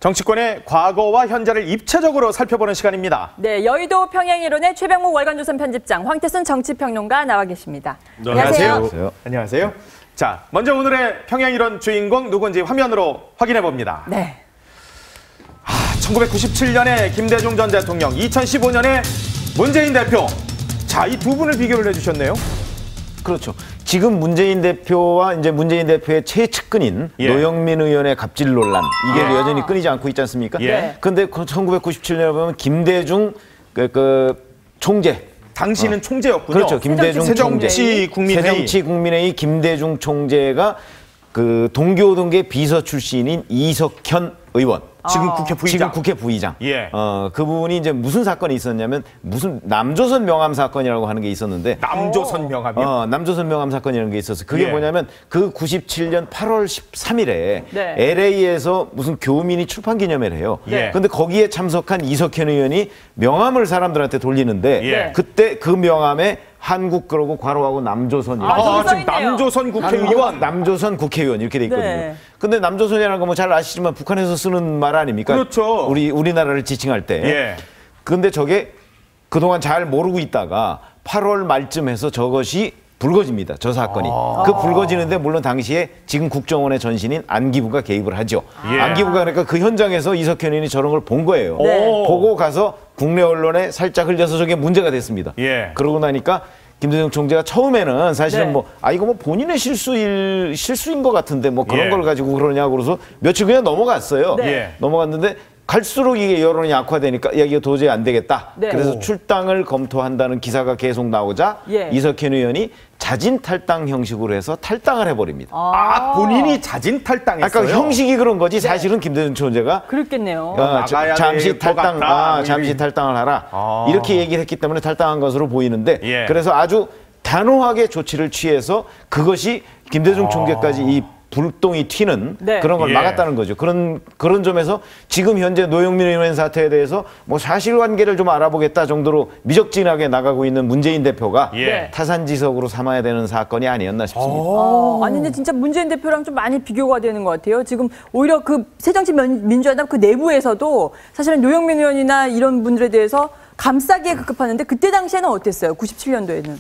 정치권의 과거와 현재를 입체적으로 살펴보는 시간입니다. 네, 여의도 평행이론의 최병목 월간조선 편집장, 황태순 정치평론가 나와 계십니다. 네, 안녕하세요. 안녕하세요. 자, 먼저 오늘의 평행이론 주인공 누군지 화면으로 확인해 봅니다. 네. 1997년에 김대중 전 대통령, 2015년에 문재인 대표. 자, 이 두 분을 비교를 해주셨네요. 그렇죠. 지금 문재인 대표와 이제 문재인 대표의 최측근인 노영민 의원의 갑질 논란, 이게 여전히 끊이지 않고 있지 않습니까? 근데 1997년에 보면 김대중 총재, 당시는 총재였군요. 그렇죠. 김대중 새정치국민회의 김대중 총재가 그 동교동계 비서 출신인 이석현 의원. 지금 국회 부의장. 지금 국회 부의장. 그분이 이제 무슨 사건이 있었냐면 무슨 남조선 명함 사건이라고 하는 게 있었는데. 남조선 명함이요? 남조선 명함 사건이라는 게 있었어요. 그게 뭐냐면 그 97년 8월 13일에 LA에서 무슨 교민이 출판 기념회를 해요. 근데 거기에 참석한 이석현 의원이 명함을 사람들한테 돌리는데 그때 그 명함에 한국 그러고 괄호하고 남조선이라고. 지금 남조선 국회의원. 남조선 국회의원 이렇게 돼 있거든요. 근데 남조선이라는 거 뭐 잘 아시지만 북한에서 쓰는 말 아닙니까? 그렇죠. 우리나라를 지칭할 때. 근데 저게 그동안 잘 모르고 있다가 8월 말쯤 해서 저것이 불거집니다. 저 사건이. 그 불거지는데 물론 당시에 지금 국정원의 전신인 안기부가 개입을 하죠. 안기부가 그러니까 그 현장에서 이석현 의원이 저런 걸 본 거예요. 보고 가서 국내 언론에 살짝 흘려서 저게 문제가 됐습니다. 그러고 나니까 김대중 총재가 처음에는 사실은 이거 뭐 본인의 실수인 것 같은데 뭐 그런 걸 가지고 그러냐고 그래서 며칠 그냥 넘어갔어요. 넘어갔는데 갈수록 이게 여론이 악화되니까 이게 도저히 안 되겠다. 그래서 출당을 검토한다는 기사가 계속 나오자 이석현 의원이 자진 탈당 형식으로 해서 탈당을 해버립니다. 본인이 자진 탈당했어요? 그러니까 형식이 그런 거지 사실은 김대중 총재가 그렇겠네요. 잠시 탈당을 하라. 이렇게 얘기를 했기 때문에 탈당한 것으로 보이는데 그래서 아주 단호하게 조치를 취해서 그것이 김대중 총재까지 이 불똥이 튀는 그런 걸 막았다는 거죠. 그런 점에서 지금 현재 노영민 의원 사태에 대해서 뭐 사실관계를 좀 알아보겠다 정도로 미적지근하게 나가고 있는 문재인 대표가 타산지석으로 삼아야 되는 사건이 아니었나 싶습니다. 아니 근데 진짜 문재인 대표랑 좀 많이 비교가 되는 것 같아요. 지금 오히려 그 새정치민주연합 그 내부에서도 사실은 노영민 의원이나 이런 분들에 대해서 감싸기에 급급하는데 그때 당시에는 어땠어요? 97년도에는.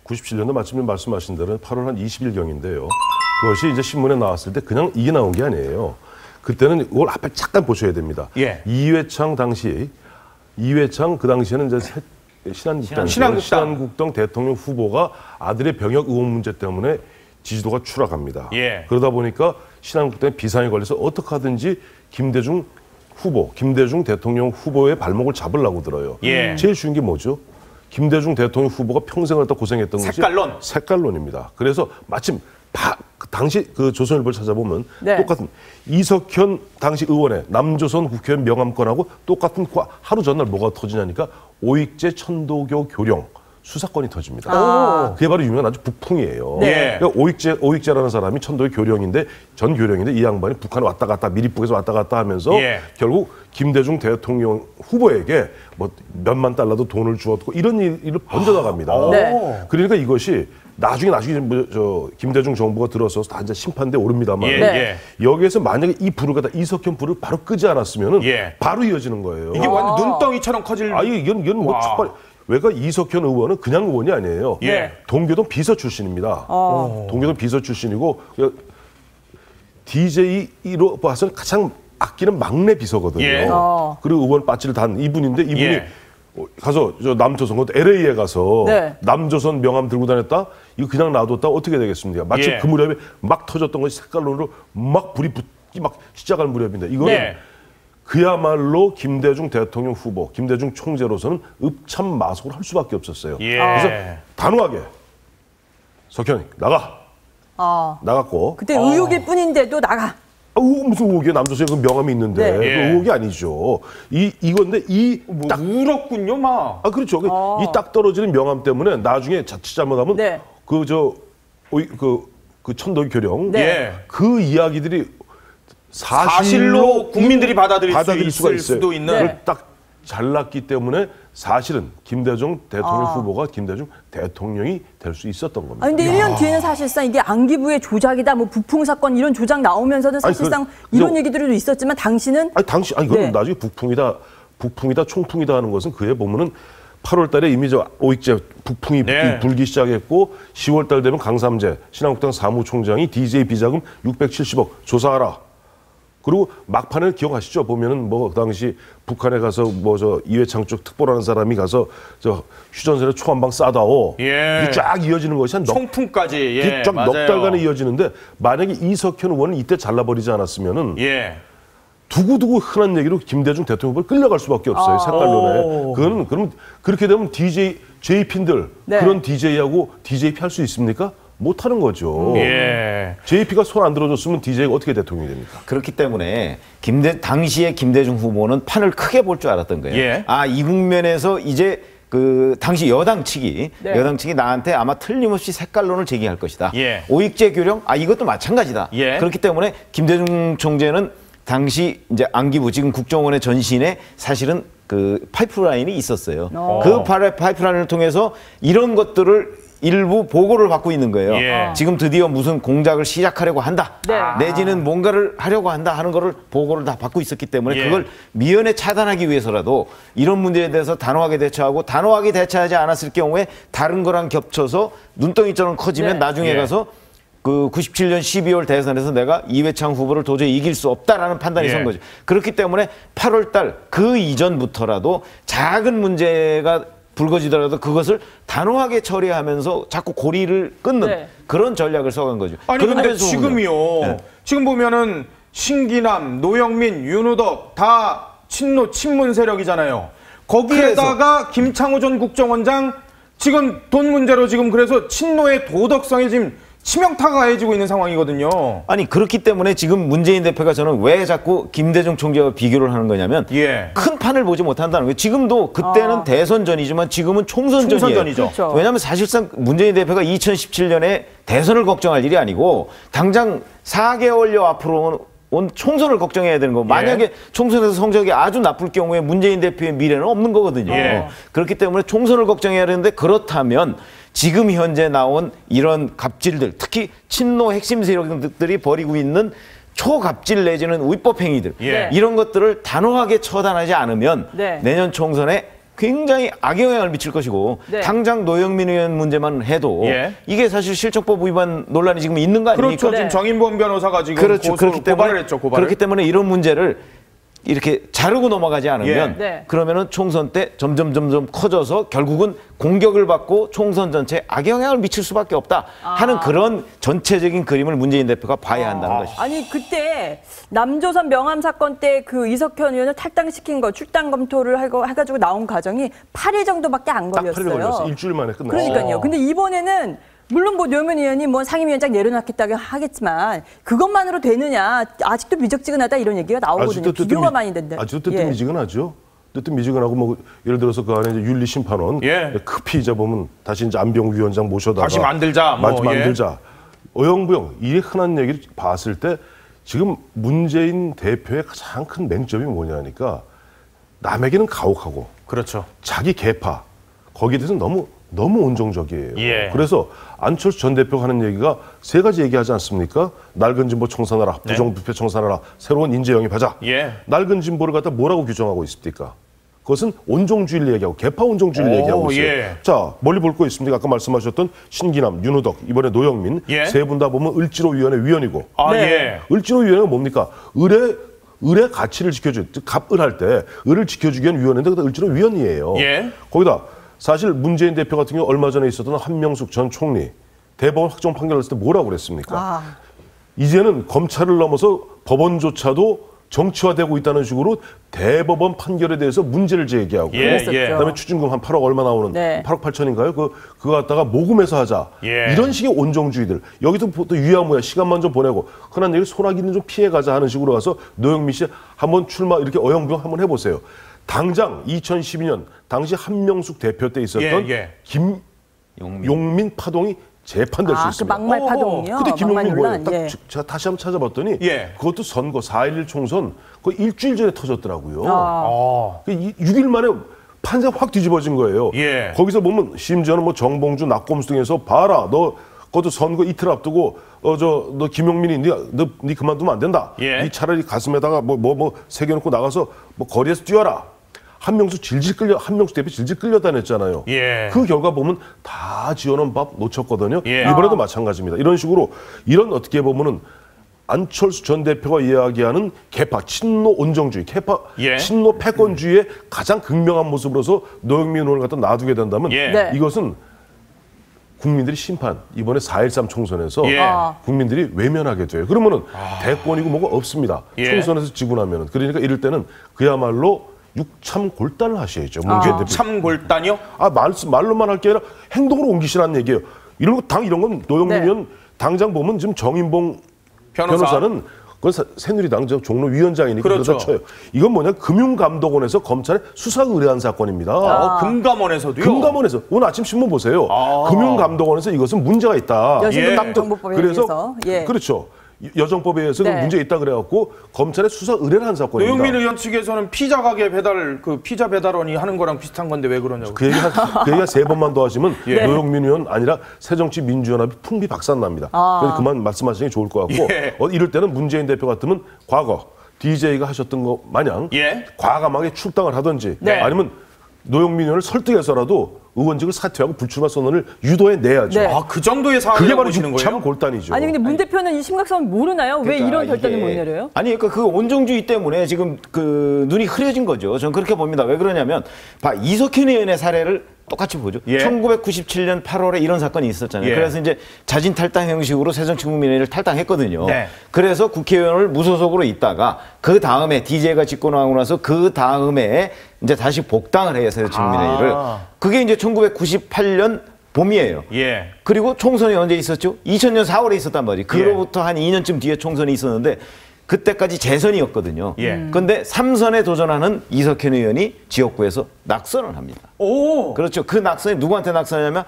97년도 마침 말씀하신 대로 8월 한 20일경인데요. 그것이 이제 신문에 나왔을 때 그냥 이게 나온 게 아니에요. 그때는 이걸 앞에 잠깐 보셔야 됩니다. 이회창 그 당시에는 이제 신한국당 대통령 후보가 아들의 병역 의혹 문제 때문에 지지도가 추락합니다. 그러다 보니까 신한국당에 비상이 걸려서 어떻게 하든지 김대중 대통령 후보의 발목을 잡으려고 들어요. 제일 쉬운 게 뭐죠? 김대중 대통령 후보가 평생을 다 고생했던 것이 색깔론입니다. 그래서 마침 당시 그 조선일보를 찾아보면 똑같은 이석현 당시 의원의 남조선 국회의원 명함건하고 똑같은 하루 전날 뭐가 터지냐니까 오익재 천도교 교령 수사건이 터집니다. 그게 바로 유명한 아주 북풍이에요. 그러니까 오익재라는 사람이 천도교 교령인데 전 교령인데 이 양반이 북한에 왔다 갔다 미리북에서 왔다 갔다 하면서 결국 김대중 대통령 후보에게 뭐 몇만 달러도 돈을 주었고 이런 일을 번져나갑니다. 그러니까 이것이 나중에 김대중 정부가 들어서서 다 이제 심판대에 오릅니다만 여기에서 만약에 이 불을 갖다 이석현 불을 바로 끄지 않았으면은 바로 이어지는 거예요. 이게 완전 눈덩이처럼 커질. 이건 뭐 축발. 왜가 이석현 의원은 그냥 의원이 아니에요. 동교동 비서 출신입니다. 동교동 비서 출신이고 DJ로 봐서는 가장 아끼는 막내 비서거든요. 그리고 의원 빠지를 단 이분인데 이분이 가서 남조선 LA에 가서 남조선 명함 들고 다녔다? 이거 그냥 놔뒀다 어떻게 되겠습니까? 마침 그 무렵에 막 터졌던 것이 색깔론으로 막 불이 붙기 막 시작할 무렵인데 이거는 그야말로 김대중 대통령 후보, 김대중 총재로서는 읍참마속을 할 수밖에 없었어요. 그래서 단호하게 석현이 나갔고 그때 의혹일 뿐인데도 나가. 무슨 의혹이야? 남조선에 그 명함이 있는데 그 의혹이 아니죠. 이건데 딱 울었군요, 막. 그렇죠. 이 딱 떨어지는 명함 때문에 나중에 자칫 잘못하면 그 천도교 교령 그 이야기들이 사실로 국민들이 받아들일 수가 있어요. 수도 있는. 딱 잘났기 때문에 사실은 김대중 대통령 후보가 김대중 대통령이 될 수 있었던 겁니다. 근데 1년 뒤에는 사실상 이게 안기부의 조작이다, 뭐 부풍 사건 이런 조작 나오면서는 사실상 이런 얘기들도 있었지만 당시는 이건 나중에 북풍이다 총풍이다 하는 것은 그에 보면은 8월 달에 이미 저 오익제 북풍이 불기 시작했고 10월 달 되면 강삼재 신한국당 사무총장이 DJ 비자금 670억 조사하라. 그리고 막판을 기억하시죠? 보면은 뭐 그 당시 북한에 가서 뭐 저 이회창 쪽 특보라는 사람이 가서 저 휴전선에 초 한 방 쏴다오. 이게 쫙 이어지는 것이 한 총풍까지 쫙 넉 달간에 이어지는데 만약에 이석현 의원은 이때 잘라버리지 않았으면은 두고두고 흔한 얘기로 김대중 대통령 후보를 끌려갈 수밖에 없어요. 색깔론에. 그러면 그렇게 되면 JP인들 그런 DJ하고 DJP 할 수 있습니까? 못하는 거죠. JP가 손 안 들어줬으면 DJ가 어떻게 대통령이 됩니까? 그렇기 때문에 당시에 김대중 후보는 판을 크게 볼 줄 알았던 거예요. 이 국면에서 이제 그 당시 여당 측이 나한테 아마 틀림없이 색깔론을 제기할 것이다. 오익제 교령 이것도 마찬가지다. 그렇기 때문에 김대중 총재는 당시 이제 안기부 지금 국정원의 전신에 사실은 그 파이프라인이 있었어요. 그 파이프라인을 통해서 이런 것들을 일부 보고를 받고 있는 거예요. 지금 드디어 무슨 공작을 시작하려고 한다. 내지는 뭔가를 하려고 한다 하는 거를 보고를 다 받고 있었기 때문에 그걸 미연에 차단하기 위해서라도 이런 문제에 대해서 단호하게 대처하고 단호하게 대처하지 않았을 경우에 다른 거랑 겹쳐서 눈덩이처럼 커지면 나중에 가서 그 97년 12월 대선에서 내가 이회창 후보를 도저히 이길 수 없다라는 판단이 선 거죠. 그렇기 때문에 8월 달 그 이전부터라도 작은 문제가 불거지더라도 그것을 단호하게 처리하면서 자꾸 고리를 끊는 그런 전략을 써간 거죠. 그런데 지금이요. 지금 보면은 신기남, 노영민, 윤우덕 다 친문 세력이잖아요. 거기에다가 김창호 전 국정원장 지금 돈 문제로 지금 그래서 친노의 도덕성이 지금 치명타가 가해지고 있는 상황이거든요. 그렇기 때문에 지금 문재인 대표가 저는 왜 자꾸 김대중 총재와 비교를 하는 거냐면 큰 판을 보지 못한다는 거예요. 지금도 그때는 대선 전이지만 지금은 총선 전이죠. 그렇죠. 왜냐하면 사실상 문재인 대표가 2017년에 대선을 걱정할 일이 아니고 당장 4개월여 앞으로 온 총선을 걱정해야 되는 거. 만약에 총선에서 성적이 아주 나쁠 경우에 문재인 대표의 미래는 없는 거거든요. 그렇기 때문에 총선을 걱정해야 되는데 그렇다면 지금 현재 나온 이런 갑질들, 특히 친노 핵심 세력들이 벌이고 있는 초갑질 내지는 위법 행위들 이런 것들을 단호하게 처단하지 않으면 내년 총선에 굉장히 악영향을 미칠 것이고 당장 노영민 의원 문제만 해도 이게 사실 실정법 위반 논란이 지금 있는 거 아닙니까? 그렇죠. 지금 정인범 변호사가 지금 고발을 했죠. 그렇기 때문에 이런 문제를 이렇게 자르고 넘어가지 않으면 그러면은 총선 때 점점 커져서 결국은 공격을 받고 총선 전체에 악영향을 미칠 수밖에 없다 하는 그런 전체적인 그림을 문재인 대표가 봐야 한다는 것이죠. 그때 남조선 명함 사건 때 그 이석현 의원을 탈당시킨 거 출당 검토를 해가지고 나온 과정이 8일 정도밖에 안 걸렸어요. 딱 8일 걸렸어요. 일주일 만에 끝났어요. 그러니까요. 근데 이번에는 물론 뭐 노영민 의원이 뭐 상임위원장 내려놨겠다고 하겠지만 그것만으로 되느냐 아직도 미적지근하다 이런 얘기가 나오거든요. 비교가 많이 된다. 아직도 뜨뜻미지근하죠. 뜨뜻미지근하고 뭐 예를 들어서 그 안에 이제 윤리심판원 급히 이제 보면 다시 이제 안병 위원장 모셔다가 다시 만들자. 만들자. 어영부영 이 흔한 얘기를 봤을 때 지금 문재인 대표의 가장 큰 맹점이 뭐냐니까 남에게는 가혹하고 그렇죠. 자기 계파 거기에 대해서 너무 온정적이에요. 그래서 안철수 전 대표가 하는 얘기가 세 가지 얘기하지 않습니까? 낡은 진보 청산하라, 부정부패 청산하라, 새로운 인재 영입하자. 낡은 진보를 갖다 뭐라고 규정하고 있습니까? 그것은 온정주의를 얘기하고 개파 온정주의를 얘기하고 있어요. 자, 멀리 볼 거 있습니까? 아까 말씀하셨던 신기남, 윤우덕, 이번에 노영민 세 분 다 보면 을지로위원회 위원이고 을지로위원회가 뭡니까? 을의 가치를 지켜주는, 즉 갑을 할 때 을을 지켜주기 위한 위원회인데 그다 을지로위원이에요. 거기다 사실 문재인 대표 같은 경우 얼마 전에 있었던 한명숙 전 총리 대법원 확정 판결을 했을 때 뭐라고 그랬습니까? 이제는 검찰을 넘어서 법원조차도 정치화되고 있다는 식으로 대법원 판결에 대해서 문제를 제기하고 그다음에 추징금 한 8억 얼마 나오는 8억 8천인가요? 그거 갖다가 모금해서 하자. 이런 식의 온정주의들. 여기도 또 유야무야 시간만 좀 보내고 흔한 얘기 소나기는 좀 피해가자 하는 식으로 가서 노영민 씨 한번 출마 이렇게 어영부영 한번 해보세요. 당장 2012년 당시 한명숙 대표 때 있었던 김용민 파동이 재판될 수 그 있습니다. 막말 파동이요? 그때 김용민 뭐예요? 딱 예. 제가 다시 한번 찾아봤더니 예. 그것도 선거 4.11 총선 거의 일주일 전에 터졌더라고요. 6일 만에 판세가 확 뒤집어진 거예요. 예. 거기서 보면 심지어는 뭐 정봉주 낙검수 등에서 봐라 너 그것도 선거 이틀 앞두고 너 김용민이 네 그만두면 안 된다. 예. 네 차라리 가슴에다가 뭐 새겨놓고 나가서 뭐 거리에서 뛰어라. 한명수 대표 질질 끌려다녔잖아요. 예. 그 결과 보면 다 지어놓은 밥 놓쳤거든요. 예. 이번에도 마찬가지입니다. 이런 식으로 이런 어떻게 보면은 안철수 전 대표가 이야기하는 개파, 친노 온정주의, 예. 친노 패권주의의 가장 극명한 모습으로서 노영민 의원을 갖다 놔두게 된다면 예. 네. 이것은 국민들이 심판, 이번에 4.13 총선에서 예. 국민들이 외면하게 돼요. 그러면은 대권이고 뭐가 없습니다. 예. 총선에서 지고 나면은. 그러니까 이럴 때는 그야말로 육참 골단을 하셔야죠. 문재인 대표. 참 골단이요? 말로만 할 게 아니라 행동으로 옮기시라는 얘기예요. 이런 건 노영민 의원 당장 보면 지금 정인봉 변호사는 그건 새누리당 종로위원장이니까 그렇죠. 그러다 쳐요. 이건 뭐냐 금융감독원에서 검찰에 수사 의뢰한 사건입니다. 금감원에서도요? 금감원에서 오늘 아침 신문 보세요. 금융감독원에서 이것은 문제가 있다. 여신정보법에 그래서 의해서. 예. 그렇죠. 여정법에 의해서 네. 문제 있다 그래갖고 검찰에 수사 의뢰를 한 사건입니다. 노영민 의원 측에서는 피자 가게 피자 배달원이 하는 거랑 비슷한 건데 왜 그러냐고. 그 얘기가 3번만 더 하시면 예. 노영민 의원 아니라 새정치민주연합이 풍비박산납니다. 그래서 그만 말씀하시는 게 좋을 것 같고 예. 이럴 때는 문재인 대표 같으면 과거 DJ가 하셨던 것 마냥 예. 과감하게 출당을 하든지 네. 아니면 노영민 의원을 설득해서라도 의원직을 사퇴하고 불출마 선언을 유도해내야죠. 네. 그 정도의 그게 상황을 바로 보시는 거예요? 참 골단이죠. 아니 근데 문 대표는 이 심각성을 모르나요? 왜 이런 결단을 못 내려요? 아니 그러니까 그 온정주의 때문에 지금 그 눈이 흐려진 거죠. 저는 그렇게 봅니다. 왜 그러냐면 이석현 의원의 사례를 똑같이 보죠. 예. 1997년 8월에 이런 사건이 있었잖아요. 예. 그래서 이제 자진 탈당 형식으로 새정치국민회의를 탈당했거든요. 네. 그래서 국회의원을 무소속으로 있다가 그 다음에 DJ가 집권 하고 나서 그 다음에 이제 다시 복당을 해요. 새정치국민회의를. 그게 이제 1998년 봄이에요. 예. 그리고 총선이 언제 있었죠? 2000년 4월에 있었단 말이에요. 그로부터 한 2년쯤 뒤에 총선이 있었는데 그때까지 재선이었거든요. 예. 그런데 3선에 도전하는 이석현 의원이 지역구에서 낙선을 합니다. 오. 그렇죠. 그 낙선이 누구한테 낙선하냐면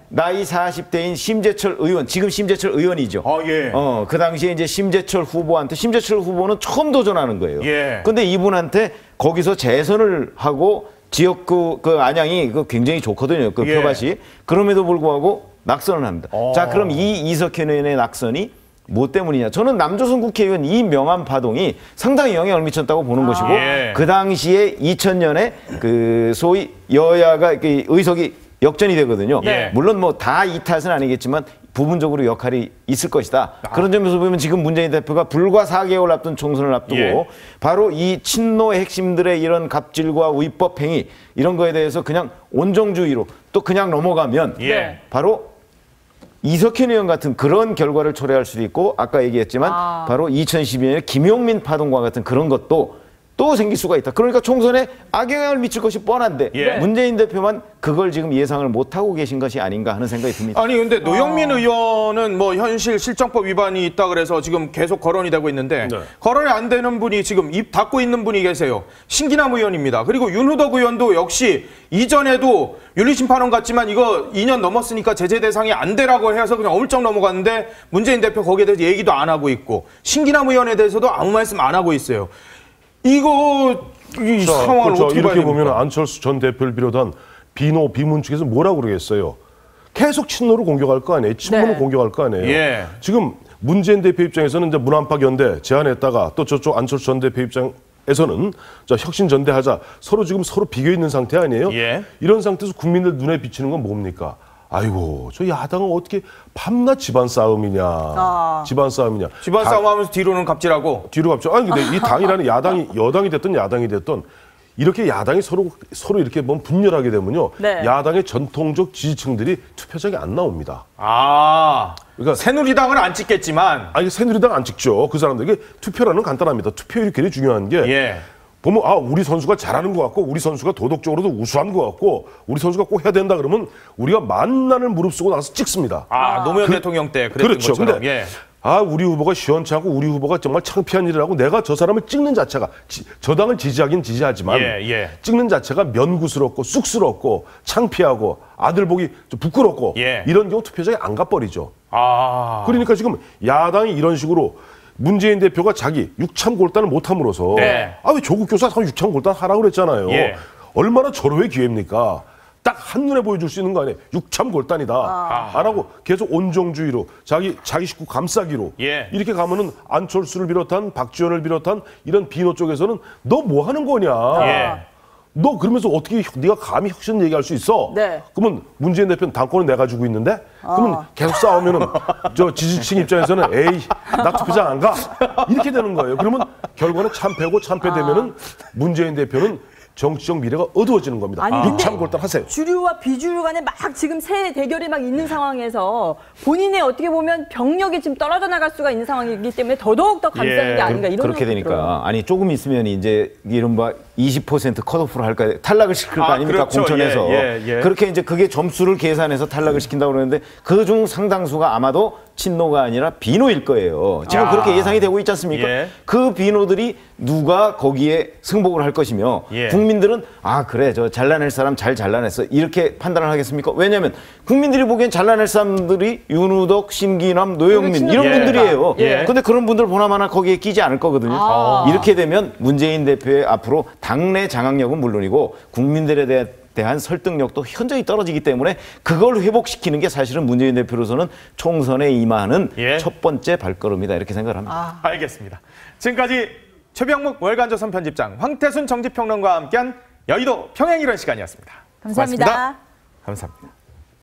나이 40대인 심재철 의원, 지금 심재철 의원이죠. 예. 그 당시에 이제 심재철 후보한테, 심재철 후보는 처음 도전하는 거예요. 예. 근데 이분한테 거기서 재선을 하고 지역구 그 안양이 굉장히 좋거든요. 그 예. 표밭이. 그럼에도 불구하고 낙선을 합니다. 자, 그럼 이 이석현 의원의 낙선이 뭐 때문이냐? 저는 남조선 국회의원 이 명함 파동이 상당히 영향을 미쳤다고 보는 것이고 예. 그 당시에 2000년에 그 소위 여야가 의석이 역전이 되거든요. 네. 물론 뭐 다 이 탓은 아니겠지만 부분적으로 역할이 있을 것이다. 그런 점에서 보면 지금 문재인 대표가 불과 4개월 앞둔 총선을 앞두고 예. 바로 이 친노 핵심들의 이런 갑질과 위법 행위 이런 거에 대해서 그냥 온정주의로 또 그냥 넘어가면 예. 바로 이석현 의원 같은 그런 결과를 초래할 수도 있고 아까 얘기했지만 바로 2012년에 김용민 파동과 같은 그런 것도 또 생길 수가 있다. 그러니까 총선에 악영향을 미칠 것이 뻔한데 예. 문재인 대표만 그걸 지금 예상을 못하고 계신 것이 아닌가 하는 생각이 듭니다. 아니 근데 노영민 의원은 뭐 현실 실정법 위반이 있다 그래서 지금 계속 거론이 되고 있는데 네. 거론이 안 되는 분이 지금 입 닫고 있는 분이 계세요. 신기남 의원입니다. 그리고 윤후덕 의원도 역시 이전에도 윤리심판원 같지만 이거 2년 넘었으니까 제재 대상이 안 되라고 해서 그냥 엄청 넘어갔는데 문재인 대표 거기에 대해서 얘기도 안 하고 있고 신기남 의원에 대해서도 아무 말씀 안 하고 있어요. 이거 이 상황을 그렇죠. 어떻게 이렇게 봐야 보면 됩니까? 안철수 전 대표를 비롯한 비노 비문 측에서 뭐라고 그러겠어요. 계속 친노를 공격할 거 아니에요. 친문을 네. 공격할 거 아니에요. 예. 지금 문재인 대표 입장에서는 이제 문안파 견대 제안했다가 또 저쪽 안철수 전 대표 입장에서는 자 혁신 전대하자 서로 비교 있는 상태 아니에요. 예. 이런 상태에서 국민들 눈에 비치는 건 뭡니까? 아이고 저 야당은 어떻게 밤낮 집안 싸움이냐. 집안 싸움이냐. 집안 싸움하면서 뒤로는 갑질하고. 뒤로 갑죠. 아니 근데 이 당이라는 여당이 됐든 야당이 됐든 이렇게 야당이 서로 이렇게 뭐 분열하게 되면요. 네. 야당의 전통적 지지층들이 투표장에 안 나옵니다. 그러니까 새누리당은 안 찍겠지만. 아니 새누리당 안 찍죠. 그 사람들에게 투표라는 간단합니다. 투표율이 굉장히 중요한 게 예. 보면 우리 선수가 잘하는 것 같고 우리 선수가 도덕적으로도 우수한 것 같고 우리 선수가 꼭 해야 된다 그러면 우리가 만난을 무릅쓰고 나서 찍습니다. 노무현 대통령 때 그랬던 그렇죠. 것처럼. 근데 예. 아, 우리 후보가 시원찮고 우리 후보가 정말 창피한 일을 하고 내가 저 사람을 찍는 자체가 저 당을 지지하긴 지지하지만 찍는 자체가 면구스럽고 쑥스럽고 창피하고 아들 보기 좀 부끄럽고 이런 경우 투표장에 안 가버리죠. 그러니까 지금 야당이 이런 식으로 문재인 대표가 자기 육참골단을 못함으로써 아, 왜 조국 교사 육참골단 하라고 그랬잖아요. 얼마나 절호의 기회입니까? 딱 한눈에 보여줄 수 있는 거 아니에요. 육참골단이다. 안 하고 계속 온정주의로 자기 식구 감싸기로 이렇게 가면은 안철수를 비롯한 박지원을 비롯한 이런 비노 쪽에서는 너 뭐 하는 거냐. 너 그러면서 어떻게 네가 감히 혁신 얘기할 수 있어? 그러면 문재인 대표는 당권을 내가 주고 있는데 그러면 계속 싸우면은 저 지지층 입장에서는 에이 나 투표장 안 가 이렇게 되는 거예요. 그러면 결과는 참패고 참패되면은 문재인 대표는 정치적 미래가 어두워지는 겁니다. 육참골단 하세요. 주류와 비주류 간에 막 지금 새 대결이 막 있는 상황에서 본인의 어떻게 보면 병력이 지금 떨어져 나갈 수가 있는 상황이기 때문에 더더욱 더 감싸는 게 아닌가 이런 그렇게 되니까 들어요. 아니 조금 있으면 이제 이른바 20% 컷오프를 할까 탈락을 시킬 거 아닙니까? 그렇죠. 공천에서 그렇게 이제 그게 점수를 계산해서 탈락을 시킨다고 그러는데 그중 상당수가 아마도 친노가 아니라 비노일 거예요. 지금 그렇게 예상이 되고 있지 않습니까? 그 비노들이 누가 거기에 승복을 할 것이며 국민들은 아 그래 저 잘라낼 사람 잘 잘라냈어 이렇게 판단을 하겠습니까? 왜냐하면 국민들이 보기엔 잘라낼 사람들이 윤우덕, 신기남, 노영민 이런 분들이에요. 근데 그런 분들 보나마나 거기에 끼지 않을 거거든요. 이렇게 되면 문재인 대표의 앞으로 당내 장악력은 물론이고 국민들에 대한 설득력도 현저히 떨어지기 때문에 그걸 회복시키는 게 사실은 문재인 대표로서는 총선에 임하는 첫 번째 발걸음이다 이렇게 생각을 합니다. 알겠습니다. 지금까지 최병묵 월간조선 편집장, 황태순 정치평론가와 함께한 여의도 평행 이론 시간이었습니다. 감사합니다. 감사합니다.